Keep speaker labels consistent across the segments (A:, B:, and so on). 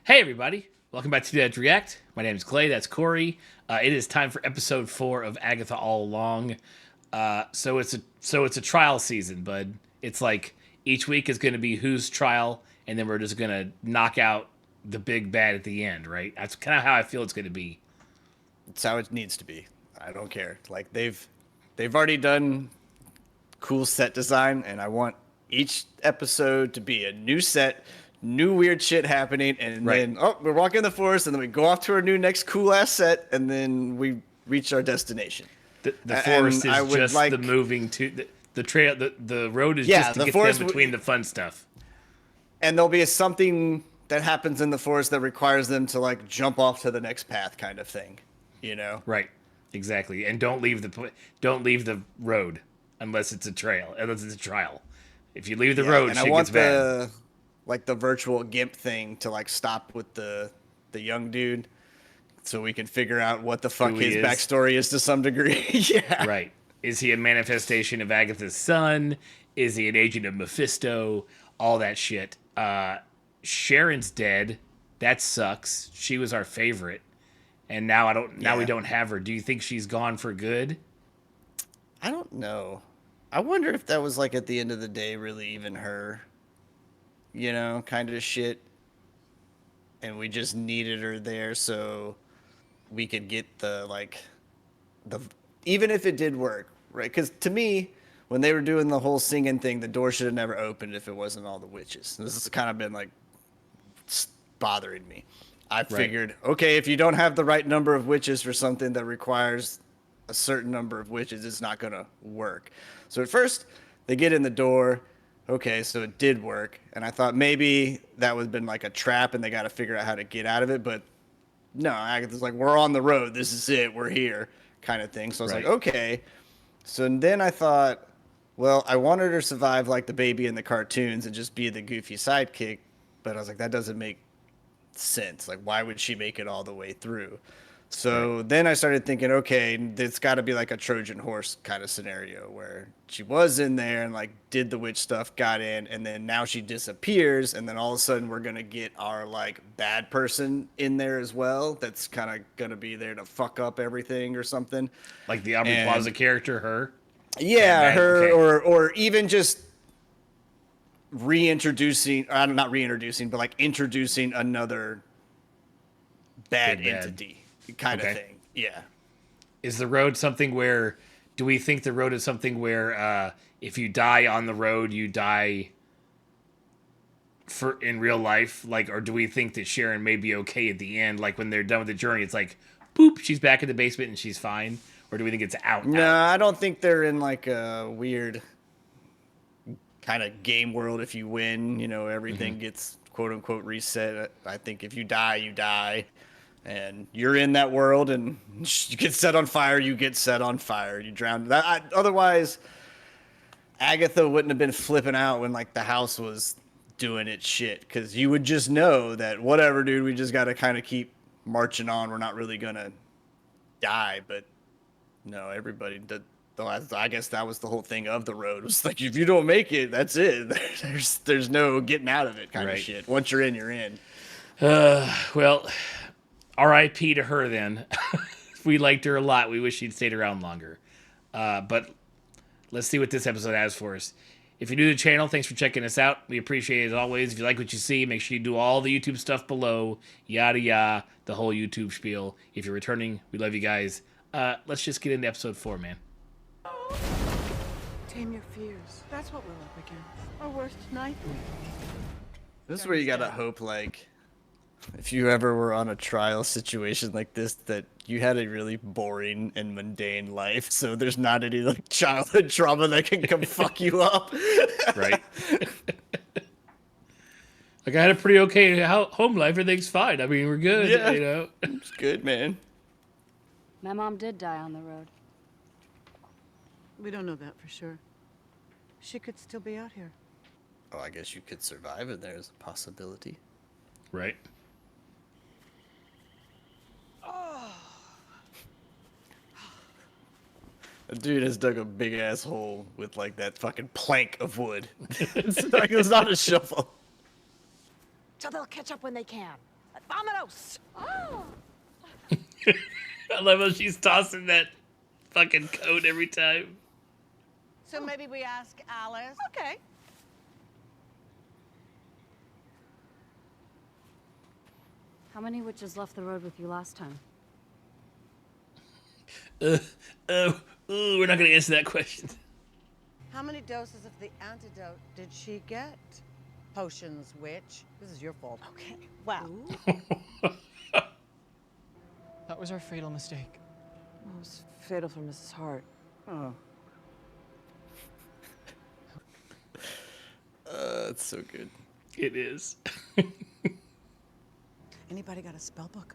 A: Hey everybody, welcome back to Dead React. My name is Clay, that's Corey. It is time for episode 4 of Agatha All Along. So it's a trial season, bud. It's like each week is going to be whose trial, and then we're just going to knock out the big bad at the end, right? That's kind of how I feel it's going to be.
B: It's how it needs to be. I don't care. Like they've already done cool set design, and I want each episode to be a new set, new weird shit happening, and
A: Right.
B: then we're walking in the forest, and then we go off to our new next cool ass set, and then we reach our destination.
A: The
B: And
A: forest
B: I
A: is
B: would
A: just
B: like,
A: the moving to the trail. The road is
B: yeah,
A: just to
B: the
A: get them
B: forest,
A: between the fun stuff.
B: and there'll be something that happens in the forest that requires them to like jump off to the next path, kind of thing, you know.
A: Right. Exactly. And don't leave the road unless it's a trail, unless it's a trial. If you leave the
B: Yeah,
A: road,
B: and I
A: shit gets
B: want
A: bad.
B: the virtual gimp thing to like stop with the young dude, so we can figure out what the fuck
A: Who he
B: his
A: is.
B: backstory is to some degree. Yeah,
A: Right. Is he a manifestation of Agatha's son? Is he an agent of Mephisto? All that shit. Sharon's dead. That sucks. She was our favorite. And now I don't now we
B: yeah.
A: don't have her. Do you think she's gone for good?
B: I don't know. I wonder if that was like at the end of the day really even her, kind of shit, and we just needed her there so we could get the even if it did work, right? Because to me, when they were doing the whole singing thing, the door should have never opened if it wasn't all the witches. This has kind of been like bothering me. I
A: Right.
B: figured, okay, if you don't have the right number of witches for something that requires a certain number of witches, it's not going to work. So at first, they get in the door. Okay, so it did work. And I thought maybe that would have been like a trap and they got to figure out how to get out of it. But no, Agatha's like, we're on the road. This is it. We're here, kind of thing. So I was like,
A: Right.
B: okay. So then I thought, well, I wanted her to survive like the baby in the cartoons and just be the goofy sidekick. But I was like, that doesn't make sense. Like, why would she make it all the way through?
A: Right.
B: So then I started thinking, okay, it's got to be like a Trojan horse kind of scenario where she was in there and like did the witch stuff, got in, and then now she disappears, and then all of a sudden we're gonna get our like bad person in there as well. That's kind of gonna be there to fuck up everything or something.
A: Like the Aubrey Plaza
B: And
A: character, her. That
B: yeah,
A: bad.
B: her
A: Okay.
B: or even just reintroducing, not reintroducing, but like introducing another bad
A: Big bad.
B: entity kind of
A: Okay.
B: thing. Yeah.
A: Is the road something where do we think the road is something where if you die on the road, you die for in real life, like, or do we think that Sharon may be okay at the end, like when they're done with the journey, it's like, boop, she's back in the basement and she's fine, or do we think it's out,
B: No,
A: out?
B: I don't think they're in like a weird kind of game world. If you win, everything gets quote unquote reset. I think if you die, you die. And you're in that world, and you get set on fire. You get set on fire. You drown. Otherwise, Agatha wouldn't have been flipping out when like the house was doing its shit, because you would just know that whatever, dude. We just got to kind of keep marching on. We're not really gonna die, but no, everybody did. Though I guess that was the whole thing of the road. It was like if you don't make it, that's it. There's no getting out of it kind of
A: Right.
B: shit. Once you're in, you're in.
A: Well, R.I.P. to her then. We liked her a lot. We wish she'd stayed around longer. But let's see what this episode has for us. If you're new to the channel, thanks for checking us out. We appreciate it as always. If you like what you see, make sure you do all the YouTube stuff below. Yada yada, the whole YouTube spiel. If you're returning, we love you guys. Let's just get into episode 4, man.
C: Tame your fears. That's what we're up against. Our worst nightmare.
B: This is where you gotta hope, like, if you ever were on a trial situation like this, that you had a really boring and mundane life, so there's not any like childhood trauma that can come fuck you up.
A: Right? Like, I had a pretty okay home life. Everything's fine. I mean, we're good,
B: Yeah.
A: you know?
B: It's good, man.
D: My mom did die on the road.
C: We don't know that for sure. She could still be out here.
B: Oh, I guess you could survive, and there's a possibility.
A: Right?
B: A dude has dug a big ass hole with like that fucking plank of wood. It's like it's not a shovel.
D: So they'll catch up when they can.
C: Vámonos!
A: I love how she's tossing that fucking coat every time.
C: So maybe we ask Alice. Okay.
D: How many witches left the road with you last time?
A: We're not gonna answer that question.
C: How many doses of the antidote did she get? Potions, witch. This is your fault. Okay. Wow.
E: That was our fatal mistake.
C: It was fatal for Mrs. Hart. Oh.
B: It's so good.
A: It is.
C: Anybody got a spell book?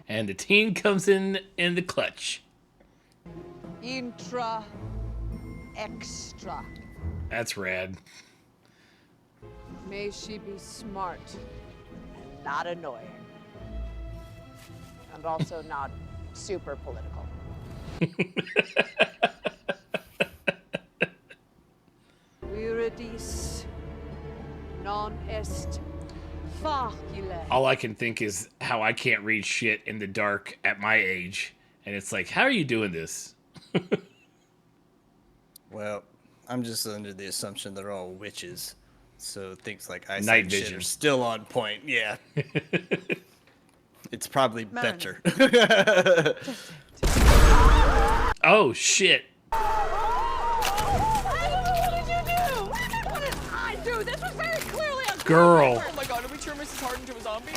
A: And the team comes in the clutch.
C: Intra. Extra.
A: That's rad.
F: May she be smart.
G: Not annoying. And also not super political.
F: Viridis non est facile.
A: All I can think is how I can't read shit in the dark at my age. And it's like, how are you doing this?
B: Well, I'm just under the assumption they're all witches. So things like
A: Night
B: eyesight and shit
A: vision.
B: are still on point. Yeah. It's probably better.
A: Oh, shit.
F: What did I do? This was very clearly a
A: Girl.
E: Oh my god, did we turn Mrs. Hart into a zombie?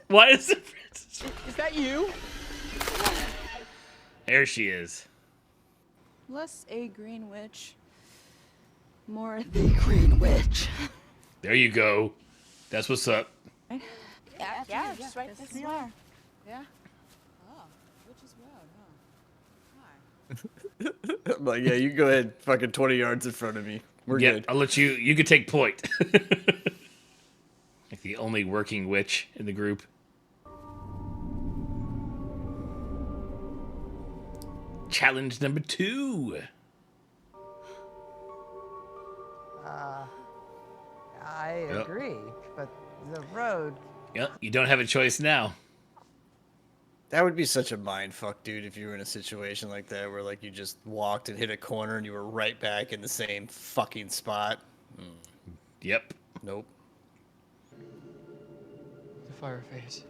A: Why is it?
E: Is that you?
A: There she is.
H: Less a green witch, more the green witch.
A: There you go. That's what's up.
H: Yeah, just right this we are.
F: Yeah. Oh, which is wild, huh?
B: I'm like, yeah, you go ahead, fucking 20 yards in front of me. We're
A: Yeah,
B: good.
A: I'll let you. You could take point. Like the only working witch in the group. Challenge number 2.
G: I
A: Yep.
G: agree, but the road.
A: Yep, you don't have a choice now.
B: That would be such a mind fuck, dude, if you were in a situation like that where like you just walked and hit a corner and you were right back in the same fucking spot.
A: Yep.
B: Nope.
E: The fire phase.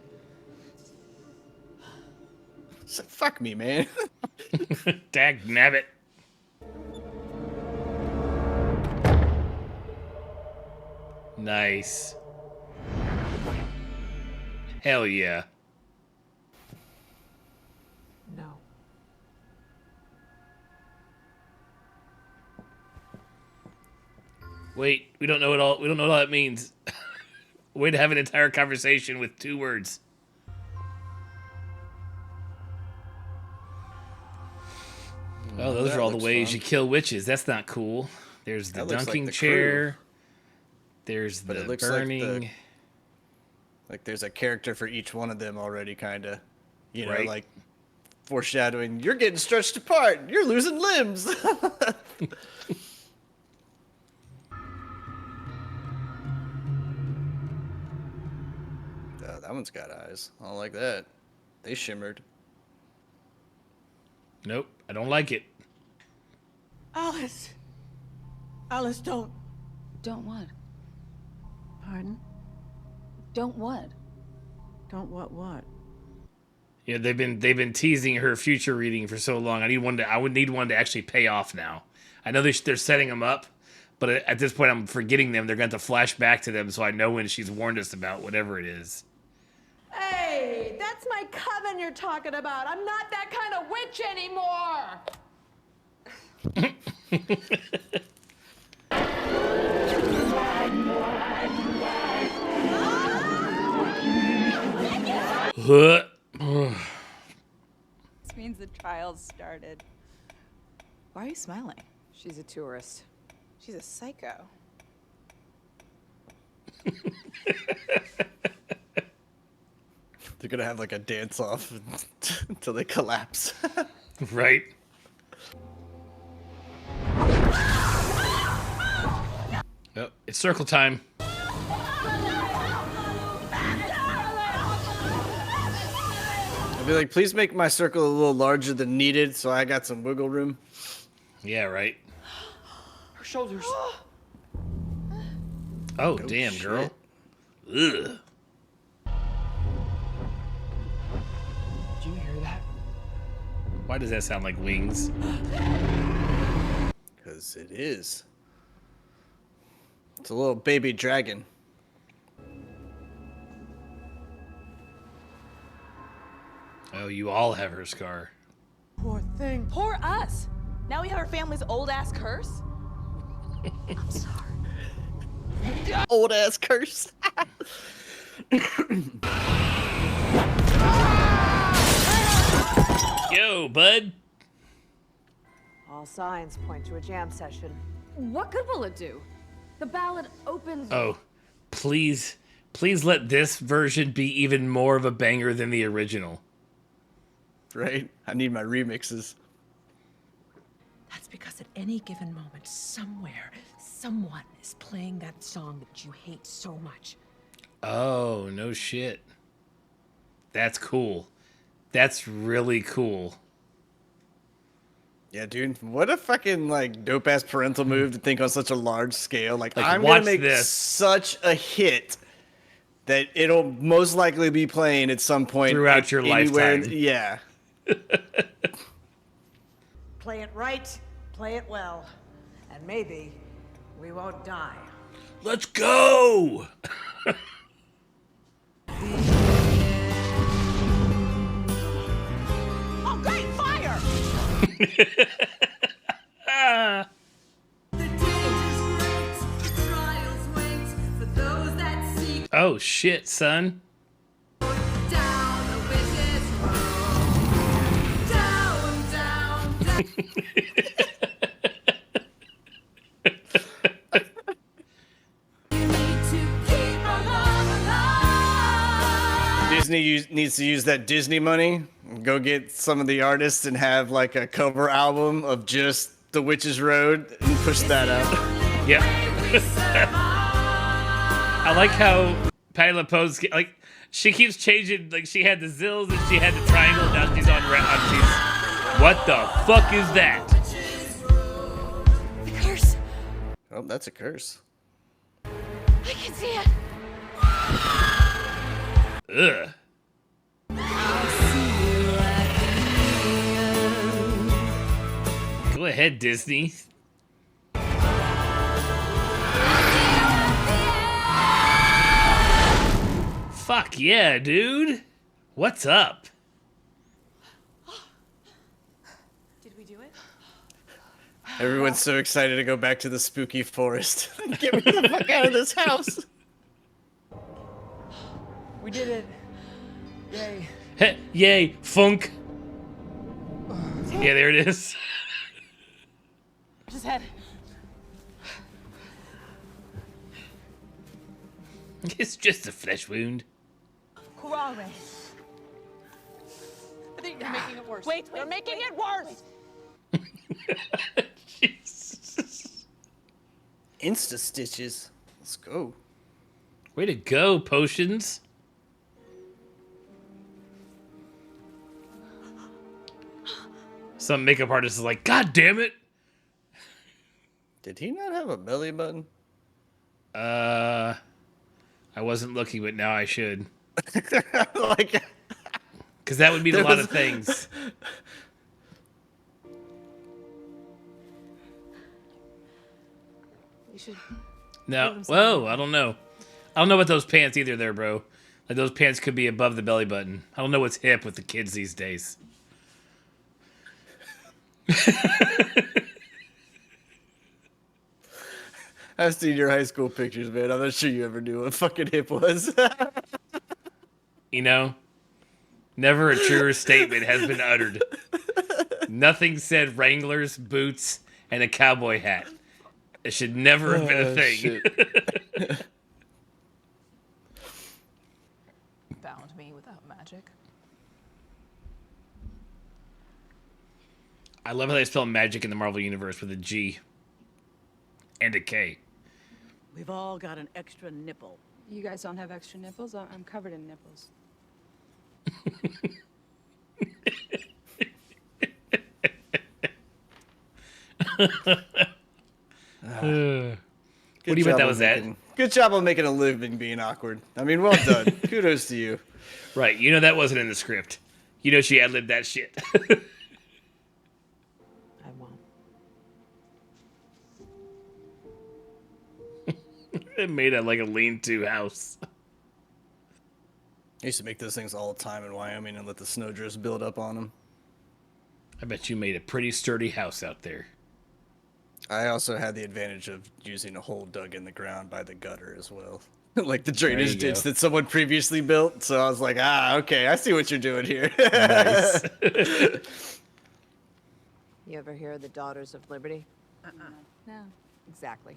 B: So, fuck me, man.
A: Dag nabbit. Nice. Hell yeah.
G: No.
A: Wait, we don't know what all that means. Way to have an entire conversation with 2 words. Oh, those
B: that
A: are all the
B: looks
A: ways
B: fun.
A: you kill witches. That's not cool. There's the
B: That looks like
A: dunking
B: the
A: chair. There's
B: But
A: the
B: it looks like
A: burning.
B: Like there's a character for each one of them already, kind of. You know,
A: Right.
B: like foreshadowing, you're getting stretched apart. You're losing limbs. That one's got eyes. I don't like that. They shimmered.
A: Nope, I don't like it.
C: Alice! Alice, don't.
H: Don't what?
C: Pardon?
H: Don't what?
C: Don't what?
A: Yeah, they've been teasing her future reading for so long. I would need one to actually pay off now. I know they're setting them up, but at this point I'm forgetting them. They're going to have to flash back to them so I know when she's warned us about whatever it is.
F: Hey, that's my coven you're talking about. I'm not that kind of witch anymore.
A: Huh.
H: This means the trial's started. Why are you smiling?
F: She's a tourist.
H: She's a psycho.
B: They're gonna have like a dance off until they collapse.
A: Right? It's circle time.
B: I'd be like, please make my circle a little larger than needed, so I got some wiggle room.
A: Yeah, right.
E: Her shoulders.
A: Oh, damn,
B: shit.
A: girl. Ugh.
E: Did you hear that?
A: Why does that sound like wings?
B: Because it is. It's a little baby dragon.
A: Oh, you all have her scar.
F: Poor thing.
H: Poor us. Now we have our family's old ass curse.
D: I'm sorry.
B: Old ass curse.
A: Yo, bud.
G: All signs point to a jam session.
D: What good will it do? The ballad opens.
A: Oh, please let this version be even more of a banger than the original.
B: Right? I need my remixes.
I: That's because at any given moment, somewhere, someone is playing that song that you hate so much.
A: Oh, no shit. That's cool. That's really cool.
B: Yeah, dude. What a fucking like dope ass parental move to think on such a large scale. Like I'm
A: watch
B: gonna make
A: this.
B: such a hit that it'll most likely be playing at some point
A: Throughout your
B: anywhere.
A: lifetime.
B: Yeah.
G: Play it right, play it well, and maybe we won't die.
A: Let's go!
H: Oh, great fire!
A: Oh shit, son.
B: Disney needs to use that Disney money. Go get some of the artists and have like a cover album of just The Witch's Road and push that out.
A: Yep. I like how Patty LaPose, like, she keeps changing. Like, she had the zills and she had the triangle. Now she's on she's. What the fuck is that?
H: The curse.
B: Oh, that's a curse.
H: I can see it.
A: Ugh. Go ahead, Disney. Fuck yeah, dude. What's up?
H: Did we do it?
B: Everyone's so excited to go back to the spooky forest. Get me the fuck out of this house.
E: We did it. Yay.
A: Hey, yay, funk. Yeah, there it is.
H: Just head.
A: It's just a flesh wound.
H: Curare. I think you're making it worse. Wait, you're making it worse.
A: Jesus.
B: Insta stitches. Let's go.
A: Way to go, potions. Some makeup artist is like, God damn it.
B: Did he not have a belly button?
A: I wasn't looking, but now I should.
B: Like,
A: Because that would mean a
B: There
A: lot
B: was-
A: of things.
H: You should.
A: No. Whoa, I don't know. I don't know about those pants either there, bro. Like, those pants could be above the belly button. I don't know what's hip with the kids these days.
B: I've seen your high school pictures, man. I'm not sure you ever knew what fucking hip was.
A: You know? Never a truer statement has been uttered. Nothing said Wranglers, boots, and a cowboy hat. It should never have been a thing.
H: Bound me without magic.
A: I love how they spell magic in the Marvel Universe with a G and a K.
C: We've all got an extra nipple.
H: You guys don't have extra nipples? I'm covered in nipples.
A: What do you bet that was at?
B: Good job on making a living being awkward. I mean, well done. Kudos to you.
A: Right. You know that wasn't in the script. You know she ad-libbed that shit.
I: I won't.
A: It made it like a lean-to house.
B: I used to make those things all the time in Wyoming and let the snowdrifts build up on them.
A: I bet you made a pretty sturdy house out there.
B: I also had the advantage of using a hole dug in the ground by the gutter as well. Like the drainage ditch that someone previously built. So I was like, okay, I see what you're doing here.
A: Nice.
I: You ever hear of the Daughters of Liberty?
H: No.
I: Exactly.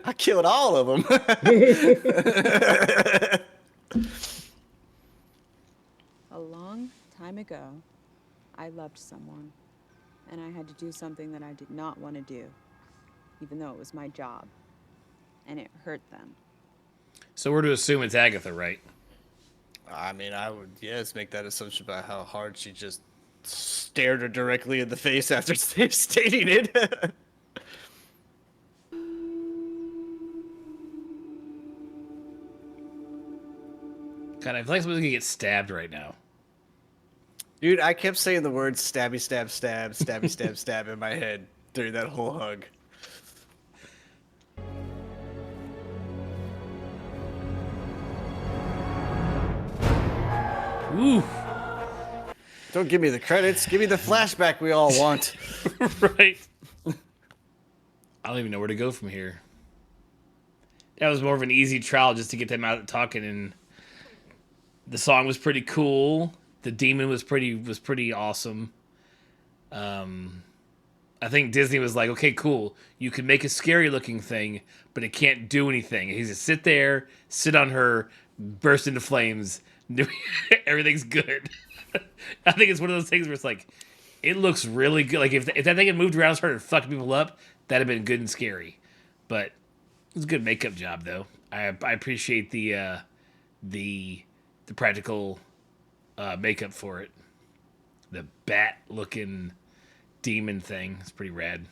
B: I killed all of them.
H: A long time ago, I loved someone, and I had to do something that I did not want to do, even though it was my job, and it hurt them.
A: So we're to assume it's Agatha, right?
B: I mean, I would, yes, make that assumption about how hard she just stared her directly in the face after stating it.
A: God, I feel like someone's gonna get stabbed right now.
B: Dude, I kept saying the words stabby, stab, stab, stabby, stab, stab in my head during that whole hug.
A: Ooh.
B: Don't give me the credits. Give me the flashback we all want.
A: Right. I don't even know where to go from here. That was more of an easy trial just to get them out talking, and the song was pretty cool. The demon was pretty awesome. I think Disney was like, okay, cool. You can make a scary looking thing, but it can't do anything. He's just sit there, sit on her, burst into flames. Everything's good. I think it's one of those things where it's like, it looks really good. Like if that thing had moved around and started fucking people up, that'd have been good and scary. But it was a good makeup job, though. I appreciate the practical makeup for it. The bat-looking demon thing. It's pretty rad.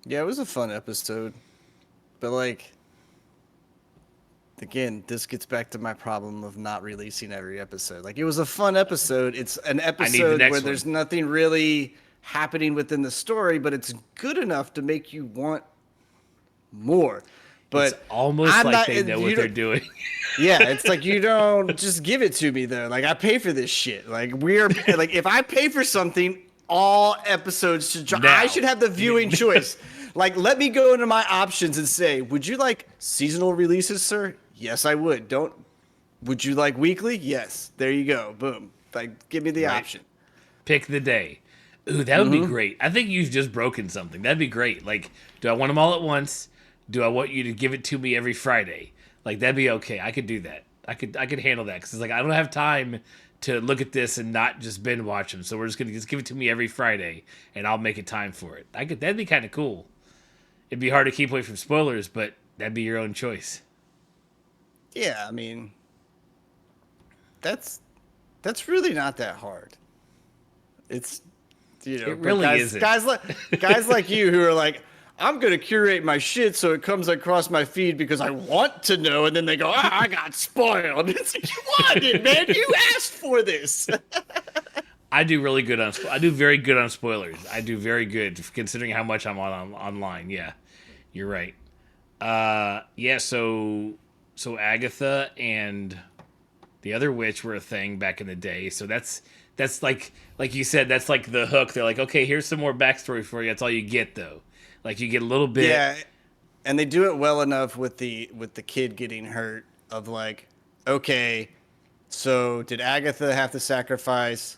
B: Yeah, it was a fun episode. But, like, again, this gets back to my problem of not releasing every episode. Like, it was a fun episode. It's an episode where there's nothing really happening within the story, but it's good enough to make you want more. But
A: it's almost like they know what they're doing.
B: Yeah, it's like, you don't just give it to me though. Like, I pay for this shit. Like, like, if I pay for something, all episodes should drop. I should have the viewing choice. Like, let me go into my options and say, would you like seasonal releases, sir? Yes, I would. Would you like weekly? Yes. There you go. Boom. Like, give me the option.
A: Pick the day. Ooh, that would be great. I think you've just broken something. That'd be great. Like, do I want them all at once? Do I want you to give it to me every Friday? Like, that'd be okay. I could do that. I could handle that, because it's like, I don't have time to look at this and not just binge watch them. So we're just gonna give it to me every Friday, and I'll make a time for it. That'd be kind of cool. It'd be hard to keep away from spoilers, but that'd be your own choice.
B: Yeah, I mean, that's really not that hard. It's, you know,
A: it really isn't.
B: Guys like you who are like, I'm going to curate my shit so it comes across my feed because I want to know, and then they go, I got spoiled. It's like, you wanted, man. You asked for this.
A: I do very good on spoilers. I do very good considering how much I'm online. Yeah, you're right. Yeah. So Agatha and the other witch were a thing back in the day. So that's like you said, that's like the hook. They're like, okay, here's some more backstory for you. That's all you get, though. Like, you get a little bit.
B: Yeah, and they do it well enough with the kid getting hurt. Of like, okay, so did Agatha have to sacrifice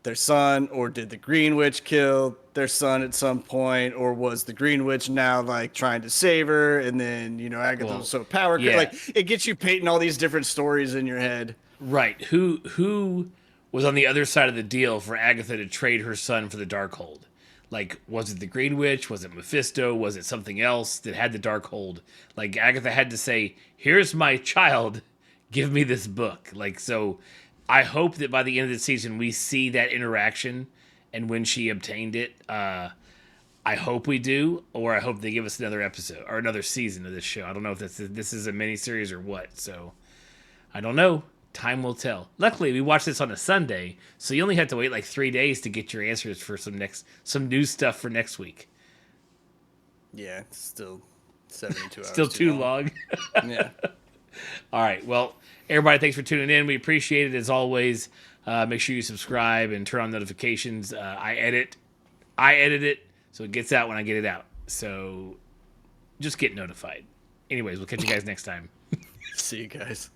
B: their son, or did the Green Witch kill their son at some point, or was the Green Witch now like trying to save her, and then, you know, Agatha was so powerful.
A: Yeah.
B: Like, it gets you painting all these different stories in your head.
A: Right. Who was on the other side of the deal for Agatha to trade her son for the Darkhold. Like, was it the Green Witch? Was it Mephisto? Was it something else that had the Darkhold? Like, Agatha had to say, here's my child, give me this book. Like, so I hope that by the end of the season we see that interaction and when she obtained it. I hope we do, or I hope they give us another episode or another season of this show. I don't know if this is a miniseries or what, so I don't know. Time will tell. Luckily, we watched this on a Sunday, so you only have to wait like 3 days to get your answers for some new stuff for next week.
B: Yeah, it's still 72 hours.
A: Still too long.
B: Yeah.
A: All right. Well, everybody, thanks for tuning in. We appreciate it as always. Make sure you subscribe and turn on notifications. I edit it, so it gets out when I get it out. So just get notified. Anyways, we'll catch you guys next time.
B: See you guys.